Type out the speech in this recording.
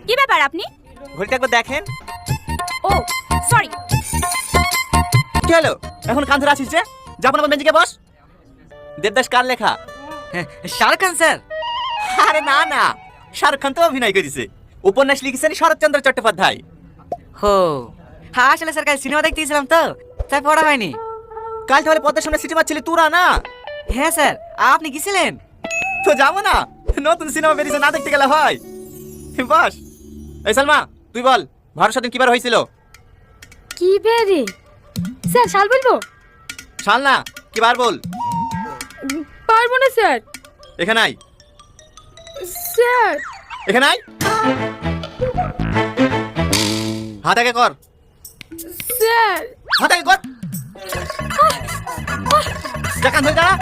কি ব্যাপার আপনি? ঘড়িটা একবার দেখেন। ও সরি। কি হলো এখন কান ধরে আছিস যে? যাবো না বেঞ্চিকে বস। দেবদাস কার লেখা? শাহরুখ খান স্যার। আরে না না, শাহরুখ খান তো অভিনয় করেছে। উপন্যাস লিখেছেন শরৎচন্দ্র চট্টোপাধ্যায়। হো হ্যাঁ, আসলে স্যার কাল সিনেমা দেখতে গেছিলাম তো, তাই পড়া হয়নি। কাল তাহলে পদ্মার সামনে সিটি মারছিলি তোরা না? হ্যাঁ স্যার, আপনি গেছিলেন? তো যাবো না, নতুন সিনেমা বেরিয়েছে, না দেখতে গেলে হয়? বস। এই সালমা তুই বল, ভারত স্বাধীন কিবার হয়েছিল? কি বেরে স্যার, শাল বলবো? সাল না, কিবার বল। পারবো না স্যার। এখানে আয়, স্যার এখানে আয়। হাত আগে কর, স্যার হাত আগে কর। যা কান ধরে দাঁড়া।